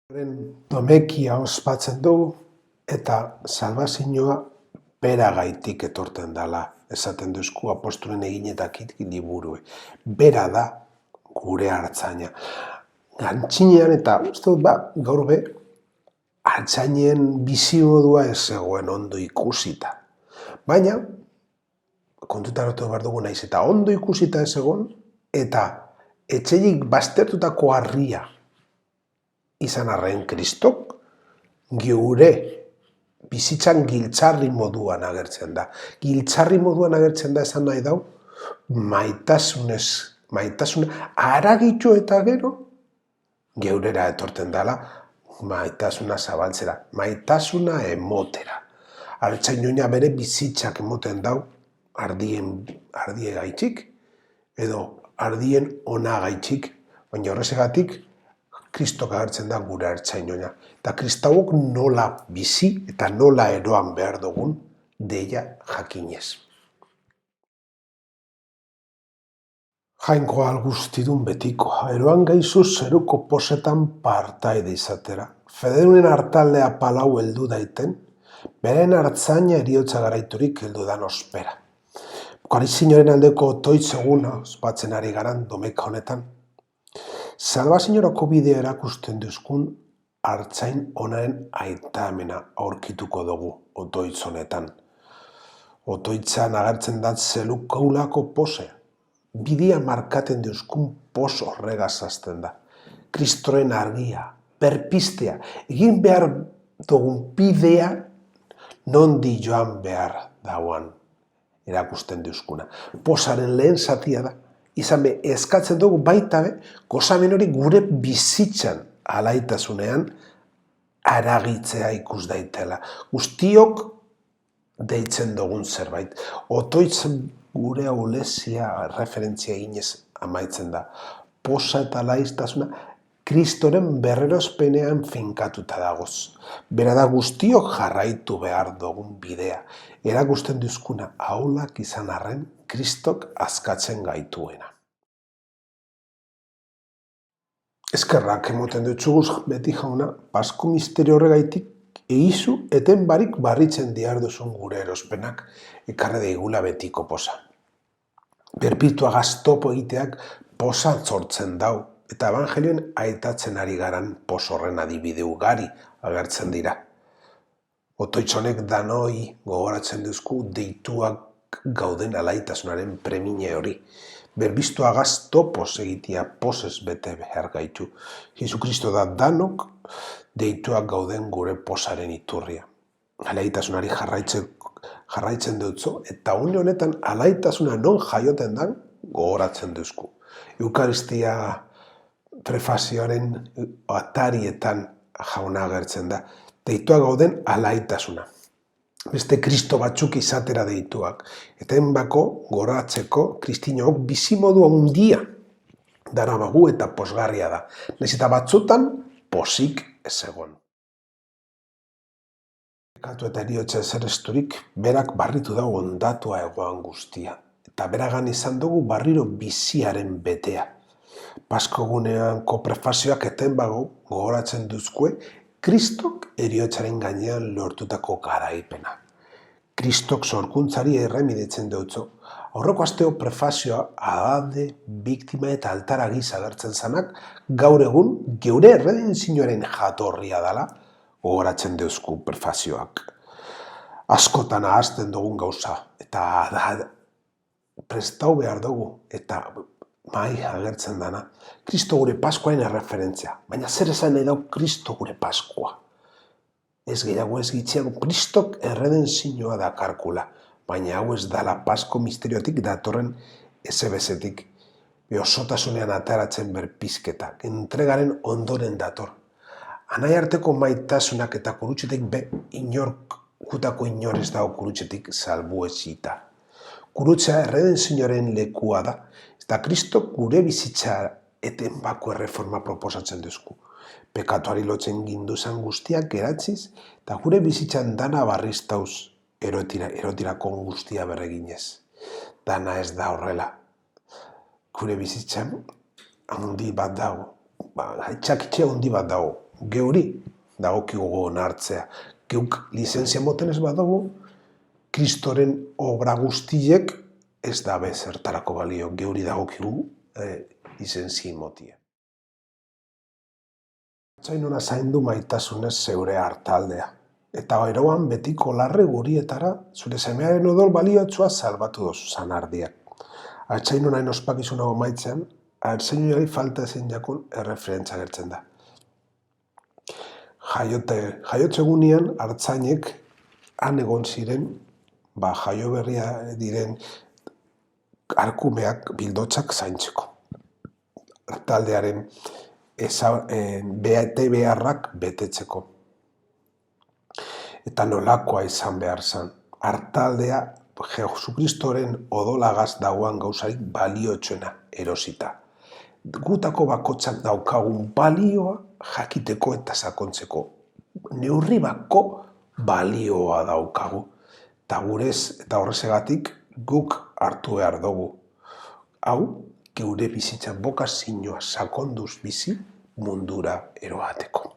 Domekia ospatzen dugu eta salbazioa beragaitik etorten dela, esaten duzku apostolen eginetakit liburue. Bera da gure hartzaina. Gantxinean eta uste dut gaur be, hartzainen bizimodua ez zegoen ondo ikusita. Baina, kontutan hartu behar dugu naiz eta ondo ikusita ez egon, eta etxeik baztertutako harria izan arren Kristok, geure bizitzan giltzarri moduan agertzen da. Giltzarri moduan agertzen da esan nahi dau, maitasuna haragitu eta gero, geurera etorten dela, maitasuna zabaltzera, maitasuna emotera. Hartzainoina bere bizitzak emoten dau, ardie gaitxik, edo ardien ona gaitxik, baina horrezegatik, Kristok agertzen da gure hartzainoina. Eta kristauok nola bizi eta nola eroan behar dugun deia jakinez. Jainkoa algustidun betiko, eroan gaizu zeruko posetan partaide izatera. Federunen hartaldea palau heldu daiten, beren hartzaina eriotza garaiturik heldu dan ospera. Bukarizinoren aldeko otoitz eguna ospatzen ari garan domeka honetan. Salbazioarako bidea erakusten duzkun hartzain onaren aitamena aurkituko dugu otoitz honetan. Otoitzan agertzen da zelukaulako pose. Bidea markaten duzkun pos horregaz hasten da. Kristoren argia, berpistea, egin behar dugun bidea nondi joan behar dauan erakusten duzkuna. Posaren lehen zatia da. Izan be, eskatzen dugu baita be, gozamen hori gure bizitzan alaitasunean aragitzea ikus daitela. Guztiok deitzen dugun zerbait. Otoitz gure aulezia referentzia eginez amaitzen da. Posa eta laiztasuna Kristoren berrerospenean finkatuta dagoz. Bera da guztiok jarraitu behar dugun bidea. Erakusten duzkuna ahulak izan arren, Kristok askatzen gaituena. Eskerrak emoten dutxuguz beti jauna, Pasko misterio horregaitik egizu eten barik barritzen diar duzun gure erospenak ekarre deigula betiko posa. Berpitua gaztopo egiteak posa sortzen dau, eta evangelioen aitatzen ari garan pos horren adibide ugari agertzen dira. Otoitzonek danoi gogoratzen duzku deituak gauden alaitasunaren premine hori. Berbistua gaztopos egitea posez bete behar gaitu. Jesucristo da danok deituak gauden gure posaren iturria. Alaitasunari jarraitzen dutzo, eta une honetan alaitasuna non jaioten dan gogoratzen duzku. Eukaristia prefazioaren atarietan jauna agertzen da. Deituak gauden alaitasuna. Beste Kristo batzuk izatera deituak. Eta enbako goratzeko kristinook bizimodua handia daramagu eta posgarria da. Naiz eta batzutan posik ez egon. Pekatu eta eriotza ezeresturik berak barritu dago ondatua egoan guztia. Eta beragan izan dugu barriro biziaren betea. Pasko guneanko prefazioak etenbago gogoratzen duzkue Kristok eriotzaren gainean lortutako garaipena. Kristok sorkuntzari erremidetzen dutzo. Aurreko asteo prefazioa abade, biktima eta altara gisa agertzen zanak gaur egun geure erredenzioaren jatorria dela gogoratzen duzku prefazioak. Askotan ahazten dugun gauza eta prestau behar dugu eta mai agertzen dana. Kristo gure Paskoaren erreferentzia. Baina zer esan nahi dau Kristo gure Paskoa? Ez gehiago ez gitziago, Kristok erredenzioa dakarkula. Baina hau ez dala Pasko misteriotik datorren ezebezetik. Osotasunean ataratzen berpizketak, entregaren ondoren dator. Anai arteko maitasunak eta kurutxetik gutako inorez dago kurutxetik salbuezita. Kurutza erredenzioaren lekua da, eta Kristok gure bizitza eten bako erreforma proposatzen duzku. Pekatuari lotzen ginduzan guztiak geratziz, eta gure bizitzan dana barriztauz erotirako guztia berreginez. Dana ez da horrela. Gure bizitzan handi bat dago. Aitzakitxe handi bat dago. geuri dagokigu onartzea. Geuk lizentzia moten ez badugu, Kristoren obra guztiek ez dabe zertarako balio, geuri dagokigu lizentzia motia. Artzainona zaindu maitasunez zeure hartaldea, eta eroan betiko larre gurietara zure semearen odol baliotsua salbatu dozu zanardiak. Artzainonain ospakizuna maitzean, artzainari falta ezin jakun erreferentza gertzen da. Jaiotzegunean artzainek han egon ziren, jaio berria diren arkumeak bildotzak zaintzeko. Taldearen beharrak betetzeko. Eta nolakoa izan behar zen. Artaldea Jesukristoren odolagaz dagoan gauzarik baliotsuena erosita. Gutako bakotsak daukagun balioa jakiteko eta sakontzeko. Neurri bako balioa daukagu. Eta gurez eta horrezegatik guk hartu behar dugu. Hau, geure bizitzan bokazioa sakonduz bizi mundura eroateko.